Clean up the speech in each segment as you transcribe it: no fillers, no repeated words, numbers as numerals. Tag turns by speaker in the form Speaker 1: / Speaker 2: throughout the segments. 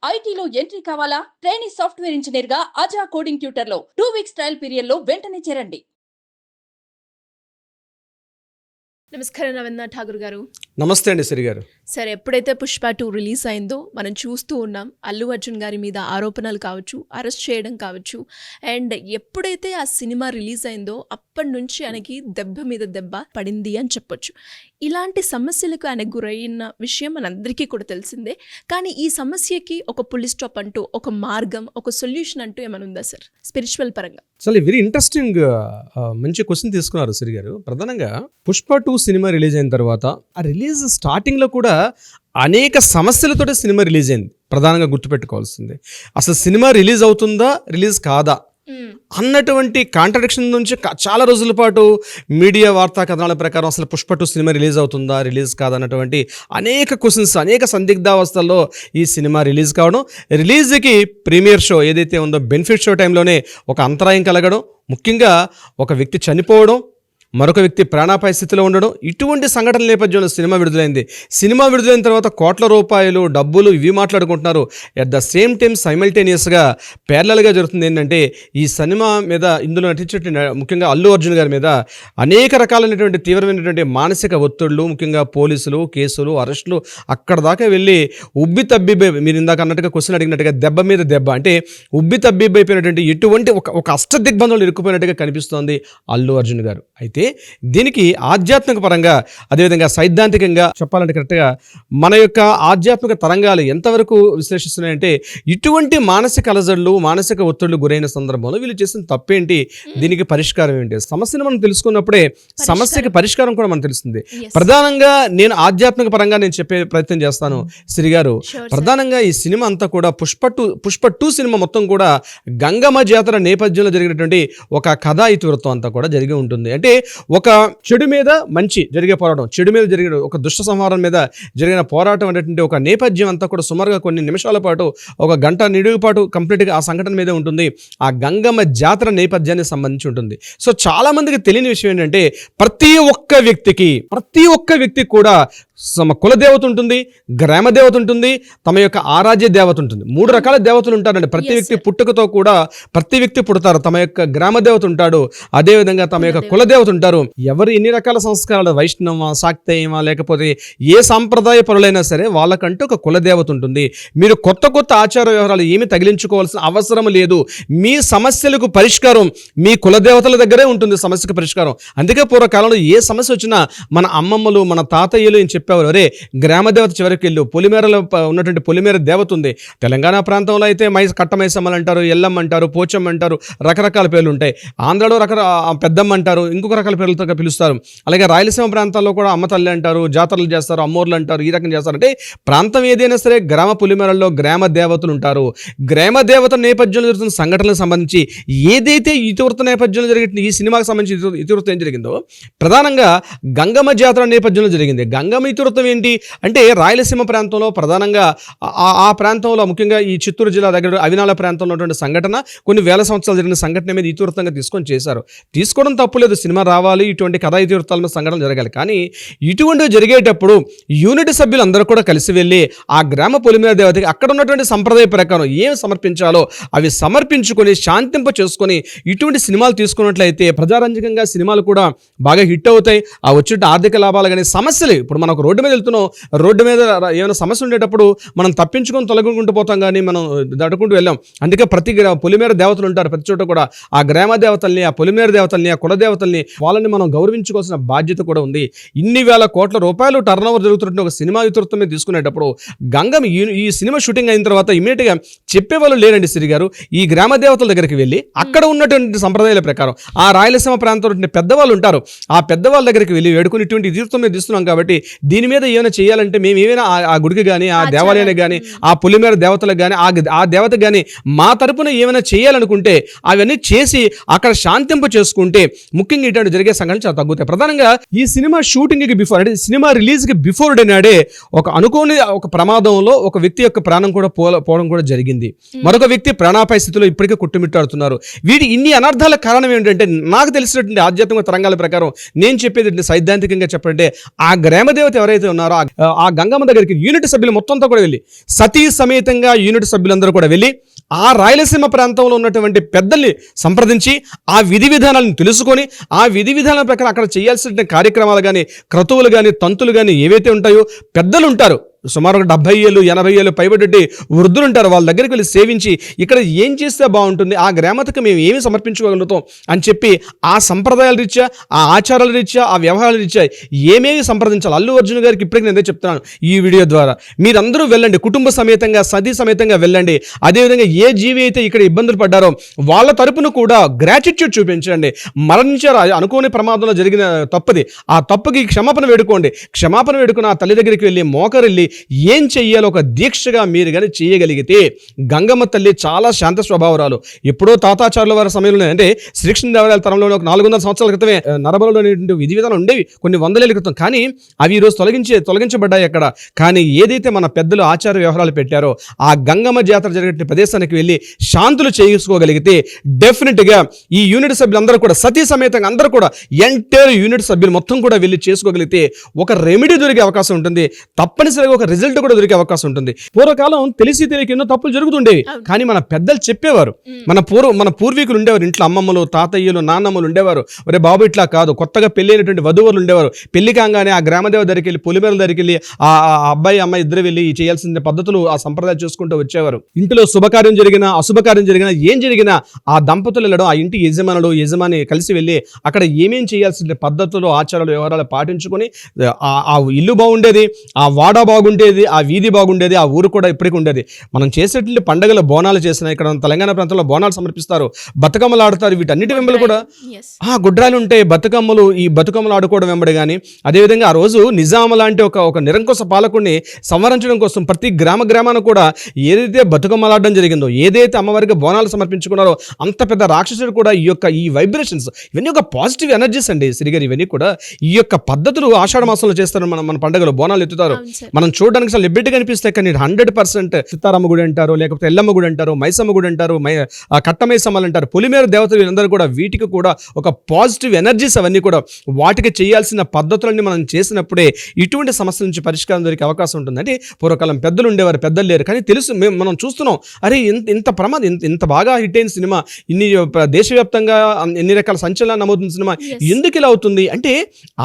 Speaker 1: ఐటీలో ఎంట్రీ కావాలా? Trainee software engineer గా అజా కోడింగ్ ట్యూటర్ లో 2 వీక్స్ ట్రయల్ పీరియడ్ లో వెంటనే చేరండి.
Speaker 2: నమస్కారం రవీంద్రనాథ్ ఠాగూర్ గారు.
Speaker 3: నమస్తే అండి సిరి గారు.
Speaker 2: సరే, ఎప్పుడైతే పుష్ప 2 రిలీజ్ అయిందో మనం చూస్తూ ఉన్నాం. అల్లు అర్జున్ గారి మీద ఆరోపణలు కావచ్చు, అరెస్ట్ చేయడం కావచ్చు. అండ్ ఎప్పుడైతే ఆ సినిమా రిలీజ్ అయిందో అప్పటి నుంచి ఆయనకి దెబ్బ మీద దెబ్బ పడింది అని చెప్పొచ్చు. ఇలాంటి సమస్యలకు ఆయన గురైన విషయం మనందరికీ కూడా తెలిసిందే. కానీ ఈ సమస్యకి ఒక పులి స్టాప్ అంటూ, ఒక మార్గం, ఒక సొల్యూషన్ అంటూ ఏమైనా ఉందా సార్ స్పిరిచువల్ పరంగా?
Speaker 3: చాలా వెరీ ఇంట్రెస్టింగ్ మంచి క్వశ్చన్ తీసుకున్నారు సిరి గారు. ప్రధానంగా పుష్ప 2 సినిమా రిలీజ్ అయిన తర్వాత ఆ రిలీజ్ స్టార్టింగ్ లో కూడా అనేక సమస్యలతోటి సినిమా రిలీజ్ అయింది. ప్రధానంగా గుర్తుపెట్టుకోవాల్సింది అసలు సినిమా రిలీజ్ అవుతుందా రిలీజ్ కాదా అన్నటువంటి కాంట్రడిక్షన్ నుంచి చాలా రోజుల పాటు మీడియా వార్తా కథనాల ప్రకారం అసలు పుష్ప 2 సినిమా రిలీజ్ అవుతుందా రిలీజ్ కాదా అన్నటువంటి అనేక క్వశ్చన్స్, అనేక సందిగ్ధావస్థల్లో ఈ సినిమా రిలీజ్ కావడం, రిలీజ్కి ప్రీమియర్ షో ఏదైతే ఉందో బెనిఫిట్ షో టైంలోనే ఒక అంతరాయం కలగడం, ముఖ్యంగా ఒక వ్యక్తి చనిపోవడం, మరొక వ్యక్తి ప్రాణాపాయ స్థితిలో ఉండడం, ఇటువంటి సంఘటనల నేపథ్యంలో సినిమా విడుదలైంది. సినిమా విడుదలైన తర్వాత కోట్ల రూపాయలు డబ్బులు ఇవి మాట్లాడుకుంటున్నారు. అట్ ద సేమ్ టైం సైమల్టేనియస్గా ప్యారలల్గా జరుగుతుంది ఏంటంటే ఈ సినిమా మీద ఇందులో నటించే ముఖ్యంగా అల్లు అర్జున్ గారి మీద అనేక రకాలైనటువంటి తీవ్రమైనటువంటి మానసిక ఒత్తిళ్లు, ముఖ్యంగా పోలీసులు కేసులు అరెస్టులు అక్కడ దాకా వెళ్ళి ఉబ్బి తబ్బిబ్బై, మీరు ఇందాక అన్నట్టుగా క్వశ్చన్ అడిగినట్టుగా దెబ్బ మీద దెబ్బ, అంటే ఉబ్బి తబ్బిబ్బైపోయినటువంటి ఇటువంటి ఒక అష్టదిగ్బంధంలో ఇరుక్కుపోయినట్టుగా కనిపిస్తోంది అల్లు అర్జున్ గారు. అయితే దీనికి ఆధ్యాత్మిక పరంగా, అదేవిధంగా సైద్ధాంతికంగా చెప్పాలంటే కరెక్ట్గా మన యొక్క ఆధ్యాత్మిక తరంగాలు ఎంతవరకు విశ్లేషిస్తున్నాయంటే ఇటువంటి మానసిక అలజడులు, మానసిక ఒత్తిళ్లు గురైన సందర్భంలో వీళ్ళు చేసిన తప్పేంటి, దీనికి పరిష్కారం ఏంటి, సమస్యను మనం తెలుసుకున్నప్పుడే సమస్యకి పరిష్కారం కూడా మనకు తెలుస్తుంది. ప్రధానంగా నేను ఆధ్యాత్మిక పరంగా నేను చెప్పే ప్రయత్నం చేస్తాను సిరి గారు. ప్రధానంగా ఈ సినిమా అంతా కూడా పుష్ప 2 సినిమా మొత్తం కూడా గంగమ్మ జాతర నేపథ్యంలో జరిగినటువంటి ఒక కథా ఇతివృత్తం అంతా కూడా జరిగి ఉంటుంది. అంటే ఒక చెడు మీద మంచి జరిగే పోరాటం, చెడు మీద జరిగిన ఒక దుష్ట సంహారం మీద జరిగిన పోరాటం అనేటువంటి ఒక నేపథ్యం అంతా కూడా సుమారుగా కొన్ని నిమిషాల పాటు, ఒక గంట నిడుగు పాటు కంప్లీట్గా ఆ సంఘటన మీదే ఉంటుంది. ఆ గంగమ్మ జాతర నేపథ్యానికి సంబంధించి ఉంటుంది. సో చాలా మందికి తెలియని విషయం ఏంటంటే ప్రతి ఒక్క వ్యక్తికి కూడా కులదేవత ఉంటుంది, గ్రామ దేవత ఉంటుంది, తమ యొక్క ఆరాధ్య దేవత ఉంటుంది. 3 రకాల దేవతలు ఉంటారండి. ప్రతి వ్యక్తి పుట్టుకతో కూడా ప్రతి వ్యక్తి పుడతారు. తమ యొక్క గ్రామ దేవత ఉంటాడు, అదేవిధంగా తమ యొక్క కులదేవత ఉంటారు. ఎవరు ఎన్ని రకాల సంస్కారాలు, వైష్ణవ, శాక్తేయమా, లేకపోతే ఏ సాంప్రదాయ పరులైనా సరే వాళ్ళకంటూ ఒక కులదేవత ఉంటుంది. మీరు కొత్త ఆచార వ్యవహారాలు ఏమి తగిలించుకోవాల్సిన అవసరం లేదు. మీ సమస్యలకు పరిష్కారం మీ కులదేవతల దగ్గరే ఉంటుంది, సమస్యకు పరిష్కారం. అందుకే పూర్వకాలంలో ఏ సమస్య వచ్చినా మన అమ్మమ్మలు, మన తాతయ్యలు ఏం చెప్పేవారు, అరే గ్రామ దేవత చివరికి వెళ్ళు, పొలిమేరలో ఉన్నటువంటి పొలిమేర దేవత ఉంది. తెలంగాణ ప్రాంతంలో అయితే కట్టమైసమ్మలు అంటారు, ఎల్లమ్మ అంటారు, పోచమ్మ అంటారు, రకరకాల పేర్లు ఉంటాయి. ఆంధ్రలో పెద్దమ్మ అంటారు, ఇంకొక రకాల పేర్లతో పిలుస్తారు. అలాగే రాయలసీమ ప్రాంతాల్లో కూడా అమ్మ తల్లి అంటారు, జాతరలు చేస్తారు, అమ్మోర్లు అంటారు, ఈ రకం చేస్తారు. అంటే ప్రాంతం ఏదైనా సరే గ్రామ పొలిమేరల్లో గ్రామ దేవతలు ఉంటారు. గ్రామ దేవత నేపథ్యంలో జరుగుతున్న సంఘటనలకు సంబంధించి ఏదైతే ఇతివృత్త నేపథ్యంలో జరిగిన ఈ సినిమాకి సంబంధించి ఇతివృత్తం ఏం జరిగిందో ప్రధానంగా గంగమ్మ జాతర నేపథ్యంలో జరిగింది. గంగమ్మ ఇతివృత్తం ఏంటి అంటే రాయలసీమ ప్రాంతంలో ప్రధానంగా ఆ ప్రాంతంలో ముఖ్యంగా ఈ చిత్తూరు జిల్లా దగ్గర అవినాల ప్రాంతంలో ఉన్నటువంటి సంఘటన, కొన్ని వేల సంవత్సరాలు జరిగిన సంఘటన మీద ఇతివృత్తంగా తీసుకొని చేశారు. తీసుకోవడం తప్పులేదు, సినిమా రావాలి, ఇటువంటి కథా ఇతివృత్తాల సంఘటనలు జరగాలి. కానీ ఇటువంటివి జరిగేటప్పుడు యూనిట్ సభ్యులు అందరూ కూడా కలిసి వెళ్ళి ఆ గ్రామ పొలిమేర దేవతకి అక్కడ ఉన్నటువంటి సంప్రదాయ ప్రకారం ఏం సమర్పించాలో అవి సమర్పించుకొని శాంతింప చేసుకొని ఇటువంటి సినిమాలు తీసుకున్నట్లయితే ప్రజారంజకంగా సినిమాలు కూడా బాగా హిట్ అవుతాయి. ఆ వచ్చే ఆర్థిక లాభాలు కానీ సమస్యలు, ఇప్పుడు మనకు రోడ్డు మీద వెళ్తున్నాం, రోడ్డు మీద ఏమైనా సమస్య ఉండేటప్పుడు మనం తప్పించుకొని తొలగుకుంటూ పోతాం, కానీ మనం దాటుకుంటూ వెళ్ళాం. అందుకే ప్రతి పొలిమేర దేవతలు ఉంటారు ప్రతి చోట కూడా. ఆ గ్రామ దేవతల్ని, ఆ పొలిమేర దేవతల్ని, ఆ కుల దేవతల్ని వాళ్ళని మనం గౌరవించుకోవాల్సిన బాధ్యత కూడా ఉంది. ఇన్ని వేల కోట్ల రూపాయలు టర్న్ ఓవర్ జరుగుతున్న ఒక సినిమా ఇతివృత్తం మీద తీసుకునేటప్పుడు గంగమ్మ ఈ సినిమా షూటింగ్ అయిన తర్వాత ఇమీడియట్గా చెప్పేవాళ్ళు లేరండి సిరి గారు. ఈ గ్రామ దేవతల దగ్గరికి వెళ్ళి అక్కడ ఉన్నటువంటి సంప్రదాయాల ప్రకారం ఆ రాయలసీమ ప్రాంతంలో పెద్దవాళ్ళు ఉంటారు, ఆ పెద్దవాళ్ళ దగ్గరికి వెళ్ళి వేడుకుని ఇటువంటి ఇతివృత్తం మీద తీస్తున్నాం కాబట్టి దీని మీద ఏమైనా చేయాలంటే మేము ఏమైనా ఆ గుడికి కానీ, ఆ దేవాలయానికి కానీ, ఆ పొలిమేర దేవతలకు కానీ, ఆ దేవతకు కానీ మా తరపున ఏమైనా చేయాలనుకుంటే అవన్నీ చేసి అక్కడ శాంతింపు చేసుకుంటే ముఖ్యంగా ఇటువంటి జరిగే సంఘటనలు చాలా తగ్గుతాయి. ప్రధానంగా ఈ సినిమా షూటింగ్కి బిఫోర్, అంటే సినిమా రిలీజ్కి బిఫోర్ డే నాడే ఒక అనుకోని ఒక ప్రమాదంలో ఒక వ్యక్తి యొక్క ప్రాణం కూడా పోవడం కూడా జరిగింది. మరొక వ్యక్తి ప్రాణాపాయ స్థితిలో ఇప్పటికే కొట్టుమిట్టాడుతున్నారు. ఇన్ని అనర్థాల కారణం ఏంటంటే నాకు తెలిసినటువంటి ఆధ్యాత్మిక తరంగాల ప్రకారం నేను చెప్పేది సైద్ధాంతికంగా చెప్పంటే ఆ గ్రామ దేవత ఎవరైతే ఉన్నారో ఆ గంగమ్మ దగ్గరికి యూనిట్ సభ్యులు మొత్తంతో కూడా వెళ్ళి సతీ సమేతంగా యూనిట్ సభ్యులందరూ కూడా వెళ్ళి ఆ రాయలసీమ ప్రాంతంలో ఉన్నటువంటి పెద్దల్ని సంప్రదించి ఆ విధి విధానాలను తెలుసుకొని ఆ విధి విధానాల ప్రకారం అక్కడ చేయాల్సిన కార్యక్రమాలు కానీ క్రతువులు కానీ తంతులు కానీ ఏవైతే ఉంటాయో పెద్దలు ఉంటారు సుమారు 70 ఏళ్ళు 80 ఏళ్ళు పైబడి వృద్ధులు ఉంటారు, వాళ్ళ దగ్గరికి వెళ్ళి సేవించి ఇక్కడ ఏం చేస్తే బాగుంటుంది, ఆ గ్రామతకు మేము ఏమి సమర్పించుకోగలుగుతాం అని చెప్పి ఆ సంప్రదాయాల రీత్యా ఆ ఆచారాల రీత్యా ఆ వ్యవహారాల రీత్యా ఏమేమి సంప్రదించాలి. అల్లు అర్జున్ గారికి ఇప్పటికీ నేను చెప్తున్నాను ఈ వీడియో ద్వారా, మీరందరూ వెళ్ళండి, కుటుంబ సమేతంగా సతీ సమేతంగా వెళ్ళండి. అదేవిధంగా ఏ జీవి అయితే ఇక్కడ ఇబ్బందులు పడ్డారో వాళ్ళ తరపున కూడా గ్రాటిట్యూడ్ చూపించండి. మరణించారు అనుకోని ప్రమాదంలో జరిగిన తప్పుది, ఆ తప్పుకి క్షమాపణ వేడుకోండి. క్షమాపణ వేడుకుని ఆ తల్లి దగ్గరికి వెళ్ళి మోకరిల్లి ఏం చెయ్యాలో ఒక దీక్షగా మీరు కానీ చేయగలిగితే గంగమ్మ తల్లి చాలా శాంత స్వభావరాలు. ఎప్పుడో తాతాచారుల వారి సమయంలో అంటే శ్రీకృష్ణదేవరాయల తరంలో ఒక 400 సంవత్సరాల క్రితమే నరబలలో విధి విధానం ఉండేవి కొన్ని వందలేళ్ల క్రితం, కానీ అవి ఈరోజు తొలగించబడ్డాయి అక్కడ. కానీ ఏదైతే మన పెద్దలు ఆచార వ్యవహారాలు పెట్టారో ఆ గంగమ్మ జాతర జరిగే ప్రదేశానికి వెళ్ళి శాంతులు చేసుకోగలిగితే డెఫినెట్గా ఈ యూనిట్ సభ్యులందరూ కూడా సతీ సమేతంగా అందరూ కూడా ఎంటైర్ యూనిట్ సభ్యులు మొత్తం కూడా వెళ్ళి చేసుకోగలిగితే ఒక రెమెడీ దొరికే అవకాశం ఉంటుంది, తప్పనిసరిగా ఒక రిజల్ట్ కూడా దొరికే అవకాశం ఉంటుంది. పూర్వకాలం తెలిసి తెలియక ఎన్నో తప్పులు జరుగుతుండేవి, కానీ మన పెద్దలు చెప్పేవారు. మన పూర్వీకులు ఉండేవారు, ఇంట్లో అమ్మమ్మలు తాతయ్యలు నాన్నమ్మలు ఉండేవారు. ఒరే బాబు ఇట్లా కాదు, కొత్తగా పెళ్ళైనటువంటి వధువులు ఉండేవారు, పెళ్లి కాగానే ఆ గ్రామదేవ దగ్గరికి వెళ్ళి పొలిమేరల దగ్గరికి వెళ్ళి ఆ అబ్బాయి అమ్మాయి ఇద్దరు వెళ్ళి చేయాల్సిన పద్ధతులు ఆ సంప్రదాయం చూసుకుంటూ వచ్చేవారు. ఇంటిలో శుభకార్యం జరిగినా అశుభకార్యం జరిగినా ఏం జరిగినా ఆ దంపతులు వెళ్ళడం, ఆ ఇంటి యజమాని కలిసి వెళ్ళి అక్కడ ఏమేం చేయాల్సిన పద్ధతులు ఆచారాలు వ్యవహారాలు పాటించుకొని ఆ ఇల్లు బాగుండేది, ఆ వాడ బాగుండేది, ఆ వీధి బాగుండేది, ఆ ఊరు కూడా ఇప్పటికీ ఉండేది. మనం చేసేటువంటి పండుగల బోనాలు చేసిన ఇక్కడ తెలంగాణ ప్రాంతంలో బోనాలు సమర్పిస్తారు, బతుకమ్మలు ఆడుతారు. వీటన్నిటి వెంబడి కూడా గుడ్రాలు ఉంటాయి, ఈ బతుకమ్మలు ఆడుకోవడం వెంబడి. కానీ అదేవిధంగా ఆ రోజు నిజాం లాంటి ఒక నిరంకుశ పాలకుడిని సంవరించడం కోసం ప్రతి గ్రామాన కూడా ఏదైతే బతుకమ్మలు ఆడడం జరిగిందో, ఏదైతే అమ్మవారికి బోనాలు సమర్పించుకున్నారో అంత పెద్ద రాక్షసుడు కూడా ఈ వైబ్రేషన్స్ ఇవన్నీ ఒక పాజిటివ్ ఎనర్జీస్ అండి శ్రీగారు. ఇవన్నీ కూడా ఈ యొక్క పద్ధతులు ఆషాఢ మాసంలో చేస్తారు. మన పండుగలో బోనాలు ఎత్తుతారు, మనం చూడడానికి అసలు లిబిట్గా అనిపిస్తాయి. కానీ 100% సీతారామ గుడి అంటారు, లేకపోతే ఎల్లమ్మ గుడి అంటారు, మైసమ్మ గుడి అంటారు, కట్టమైసమ్మలు అంటారు, పొలిమేర దేవతలు వీళ్ళందరూ కూడా వీటికి కూడా ఒక పాజిటివ్ ఎనర్జీస్ అవన్నీ కూడా వాటికి చేయాల్సిన పద్ధతులన్నీ మనం చేసినప్పుడే ఇటువంటి సమస్యల నుంచి పరిష్కారం దొరికే అవకాశం ఉంటుంది. అంటే పూర్వకాలం పెద్దలు ఉండేవారు, పెద్దలు లేరు, కానీ తెలుసు మనం చూస్తున్నాం. అరే ఇంత ప్రమాదం, ఇంత బాగా హిట్ అయిన సినిమా, ఇన్ని దేశవ్యాప్తంగా ఎన్ని రకాల సంచలనాలు నమోదుతున్న సినిమా ఎందుకు ఇలా అవుతుంది అంటే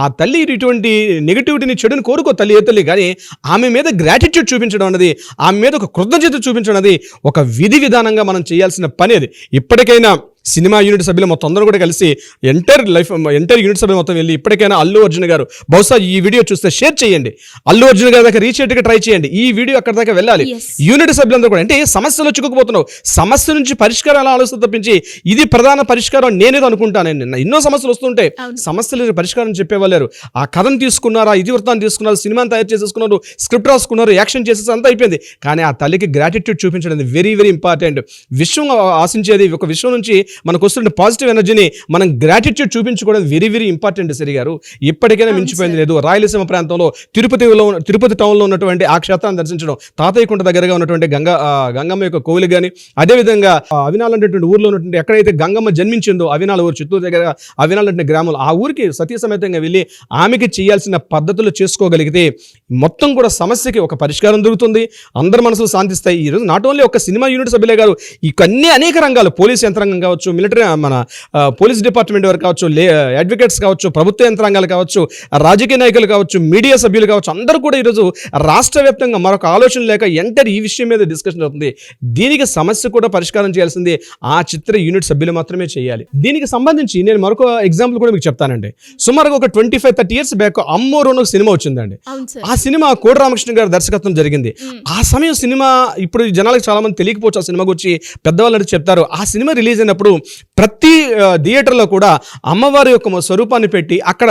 Speaker 3: ఆ తల్లి ఇటువంటి నెగిటివిటీని చెడుని కోరుకో తల్లి ఏ తల్లి, కానీ ఆమె మీద గ్రాటిట్యూడ్ చూపించడం అన్నది, ఆమె మీద ఒక కృతజ్ఞత చూపించడం అనేది ఒక విధి విధానంగా మనం చేయాల్సిన పని. అది ఇప్పటికైనా సినిమా యూనిట్ సభ్యులు మొత్తం అందరూ కూడా కలిసి ఎంటైర్ యూనిట్ సభ్యులు మొత్తం వెళ్ళి ఇప్పటికైనా అల్లు అర్జున్ గారు బహుశా ఈ వీడియో చూస్తే షేర్ చేయండి, అల్లు అర్జున్ గారి దాకా రీచ్ అయ్యేట్టుగా ట్రై చేయండి. ఈ వీడియో అక్కడ దాకా వెళ్ళాలి. యూనిట్ సభ్యులందరూ కూడా అంటే సమస్యలో చిక్కుకుపోతున్నావు, సమస్య నుంచి పరిష్కారాలు ఆలోచన తప్పించి ఇది ప్రధాన పరిష్కారం నేనేదో అనుకుంటాను. ఎన్నో సమస్యలు వస్తుంటాయి, సమస్యలు పరిష్కారం చెప్పేవాళ్ళు. ఆ కథను తీసుకున్నారు, ఆ ఇతివృత్తాన్ని తీసుకున్నారు, సినిమాని తయారు చేసేసుకున్నారు, స్క్రిప్ట్ రాసుకున్నారు, యాక్షన్ చేసేసి అంతా అయిపోయింది. కానీ ఆ తల్లికి గ్రాటిట్యూడ్ చూపించడం వెరీ వెరీ ఇంపార్టెంట్. విశ్వం ఆశించేది ఒక విశ్వం నుంచి మనకు వస్తున్న పాజిటివ్ ఎనర్జీని మనం గ్రాటిట్యూడ్ చూపించుకోవడం వెరీ వెరీ ఇంపార్టెంట్ సరి గారు. ఇప్పటికైనా మించిపోయింది లేదు. రాయలసీమ ప్రాంతంలో తిరుపతి టౌన్లో ఉన్నటువంటి ఆ క్షేత్రాన్ని దర్శించడం, తాతయ్యకుంట దగ్గరగా ఉన్నటువంటి గంగమ్మ యొక్క కోవిలు కానీ, అదేవిధంగా అవినాల్ అనేటువంటి ఊర్లో ఉన్నటువంటి ఎక్కడైతే గంగమ్మ జన్మించిందో అవినాల్ ఊరు, చిత్తూరు దగ్గర అవినాల్ అంటే గ్రామంలో, ఆ ఊరికి సతీ సమేతంగా వెళ్ళి ఆమెకి చేయాల్సిన పద్ధతులు చేసుకోగలిగితే మొత్తం కూడా సమస్యకి ఒక పరిష్కారం దొరుకుతుంది, అందరి మనసులు శాంతిస్తాయి. ఈరోజు నాట్ ఓన్లీ ఒక సినిమా యూనిట్ సభ్యులే గారు, ఇవన్నీ అనేక రంగాలు, పోలీస్ యంత్రాంగం కావచ్చు, మిలిటరీ మన పోలీస్ డిపార్ట్మెంట్ వారు కావచ్చు, అడ్వకేట్స్ కావచ్చు, ప్రభుత్వ యంత్రాంగాలు కావచ్చు, రాజకీయ నాయకులు కావచ్చు, మీడియా సభ్యులు కావచ్చు, అందరూ కూడా ఈరోజు రాష్ట్ర వ్యాప్తంగా మరొక ఆలోచన లేక ఈ విషయం మీద డిస్కషన్ అవుతుంది. దీనికి సమస్య కూడా పరిష్కారం చేయాల్సింది ఆ చిత్ర యూనిట్ సభ్యులు మాత్రమే చేయాలి. దీనికి సంబంధించి నేను మరొక ఎగ్జాంపుల్ కూడా మీకు చెప్తానండి. సుమారుగా ఒక 25-30 years బ్యాక్ అమ్మోరు అనే సినిమా వచ్చిందండి. ఆ సినిమా కోడి రామకృష్ణ గారి దర్శకత్వం జరిగింది. ఆ సమయం సినిమా ఇప్పుడు జనాలకు చాలా మంది తెలియకపోవచ్చు, ఆ సినిమా గురించి పెద్దవాళ్ళు చెప్తారు. ఆ సినిమా రిలీజ్ అయినప్పుడు ప్రతి థియేటర్లో కూడా అమ్మవారి యొక్క స్వరూపాన్ని పెట్టి అక్కడ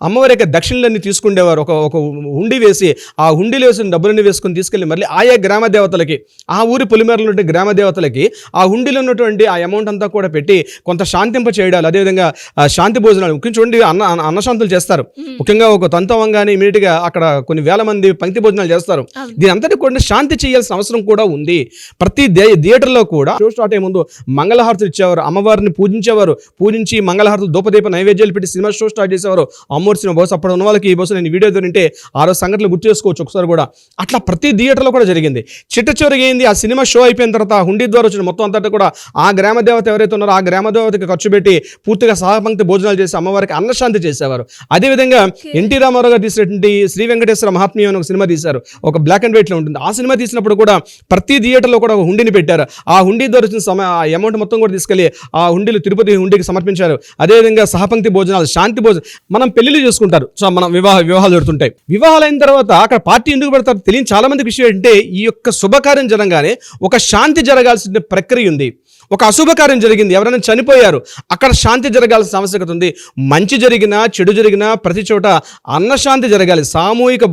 Speaker 3: అమ్మవారి యొక్క దక్షిణలన్నీ తీసుకుండేవారు. ఒక హుండీ వేసి ఆ హుండీలో వేసిన డబ్బులన్నీ వేసుకుని తీసుకెళ్ళి మళ్ళీ ఆయా గ్రామ దేవతలకి, ఆ ఊరి పొలిమేరలో ఉండే గ్రామ దేవతలకి ఆ హుండీలో ఉన్నటువంటి ఆ అమౌంట్ అంతా కూడా పెట్టి కొంత శాంతింప చేయడాలు, అదేవిధంగా శాంతి భోజనాలు, ముఖ్యంగా చూడండి అన్నశాంతులు చేస్తారు. ముఖ్యంగా ఒక తంతవంగానే ఇమీడియట్గా అక్కడ కొన్ని వేల మంది పంక్తి భోజనాలు చేస్తారు. దీని అంతటి కూడా శాంతి చేయాల్సిన అవసరం కూడా ఉంది. ప్రతి థియేటర్లో కూడా షో స్టార్ట్ అయ్యే ముందు మంగళహారతులు ఇచ్చేవారు, అమ్మవారిని పూజించేవారు, పూజించి మంగళహారతులు దూపదీప నైవేద్యాలు పెట్టి సినిమా షో స్టార్ట్ చేసేవారు. అమ్మోరు సినిమా బహుశా అప్పుడు ఉన్న వాళ్ళకి ఈ బహుశా నేను వీడియో వింటే ఆ రోజు సంఘటనలు గుర్తు చేసుకోవచ్చు ఒకసారి కూడా. అట్లా ప్రతి థియేటర్లో కూడా జరిగింది. చిట్ట చివరికి ఏంది, ఆ సినిమా షో అయిపోయిన తర్వాత హుండీ ద్వారా వచ్చిన మొత్తం అంతటా కూడా ఆ గ్రామ దేవత ఎవరైతే ఉన్నారో ఆ గ్రామ దేవతకి ఖర్చు పెట్టి పూర్తిగా సహపంక్తి భోజనాలు చేసి అమ్మవారికి అన్నశాంతి చేసేవారు. అదేవిధంగా ఎన్టీ రామారావు గారు తీసినటువంటి శ్రీ వెంకటేశ్వర మహాత్మ్యం అని ఒక సినిమా తీశారు, ఒక బ్లాక్ అండ్ వైట్లో ఉంటుంది. ఆ సినిమా తీసినప్పుడు కూడా ప్రతి థియేటర్లో కూడా ఒక హుండీని పెట్టారు. ఆ హుండీ ద్వారా వచ్చిన అమౌంట్ మొత్తం కూడా తీసుకెళ్లి ఆ హుండీలు తిరుపతి హుండీకి సమర్పించారు. అదేవిధంగా సహపంక్తి భోజనాలు, శాంతి భోజనం, మనం పెళ్లిళ్ళు చేసుకుంటారు, సో మనం వివాహాలు జరుగుతుంటాయి. వివాహాలు అయిన తర్వాత అక్కడ పార్టీ ఎందుకు పెడతారు తెలియని చాలా మందికి విషయం ఏంటంటే, ఈ యొక్క శుభకార్యం జరగానే ఒక శాంతి జరగాల్సిన ప్రక్రియ ఉంది. ఒక అశుభకార్యం జరిగింది, ఎవరైనా చనిపోయారు, అక్కడ శాంతి జరగాల్సిన ఆవశ్యకత ఉంది. మంచి జరిగినా చెడు జరిగినా ప్రతి చోట అన్నశాంతి జరగాలి, సామూహిక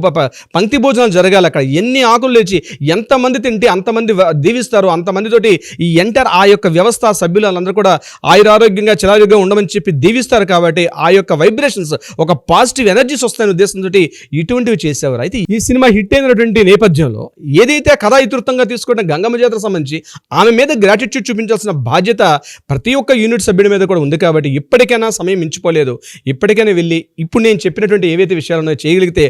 Speaker 3: పంక్తి భోజనాలు జరగాలి. అక్కడ ఎన్ని ఆకులు లేచి ఎంతమంది తింటే అంతమంది దీవిస్తారు, అంతమందితోటి ఈ ఎంటర్ ఆ యొక్క వ్యవస్థ సభ్యులు వాళ్ళందరూ కూడా ఆయురారోగ్యంగా చిరారోగ్యంగా ఉండమని చెప్పి దీవిస్తారు. కాబట్టి ఆ యొక్క వైబ్రేషన్స్, ఒక పాజిటివ్ ఎనర్జీస్ వస్తాయనే ఉద్దేశంతో ఇటువంటివి చేసేవారు. అయితే ఈ సినిమా హిట్ అయినటువంటి నేపథ్యంలో ఏదైతే కథా ఇతివృత్తంగా తీసుకున్న గంగమ్మ జాతర సంబంధించి ఆమె మీద గ్రాటిట్యూడ్ చూపించాల్సిన బాధ్యత ప్రతి ఒక్క యూనిట్ సభ్యుడి మీద కూడా ఉంది. కాబట్టి ఇప్పటికైనా సమయం మించిపోలేదు, ఇప్పటికైనా వెళ్ళి ఇప్పుడు నేను చెప్పినటువంటి ఏవైతే విషయాలు ఉన్నాయో చేయగలిగితే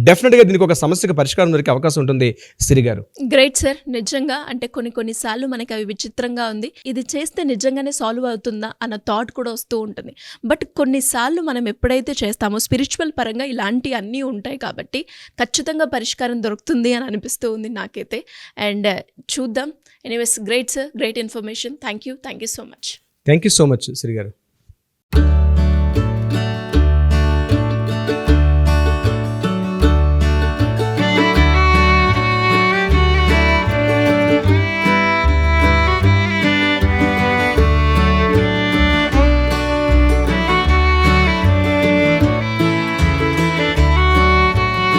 Speaker 3: డెఫినెట్గా దీనికి ఒక సమస్యకు పరిష్కారం దొరికే అవకాశం ఉంటుంది. సిరి గారు
Speaker 2: గ్రేట్ సార్. నిజంగా అంటే కొన్నిసార్లు మనకి అవి విచిత్రంగా ఉంది, ఇది చేస్తే నిజంగానే సాల్వ్ అవుతుందా అన్న థాట్ కూడా వస్తూ ఉంటుంది. బట్ కొన్నిసార్లు మనం ఎప్పుడైతే చేస్తామో స్పిరిచువల్ పరంగా ఇలాంటి అన్నీ ఉంటాయి కాబట్టి ఖచ్చితంగా పరిష్కారం దొరుకుతుంది అని అనిపిస్తూ ఉంది నాకైతే. అండ్ చూద్దాం. Anyways great sir, great information. Thank you so much.
Speaker 3: Thank you so much Siri గారు.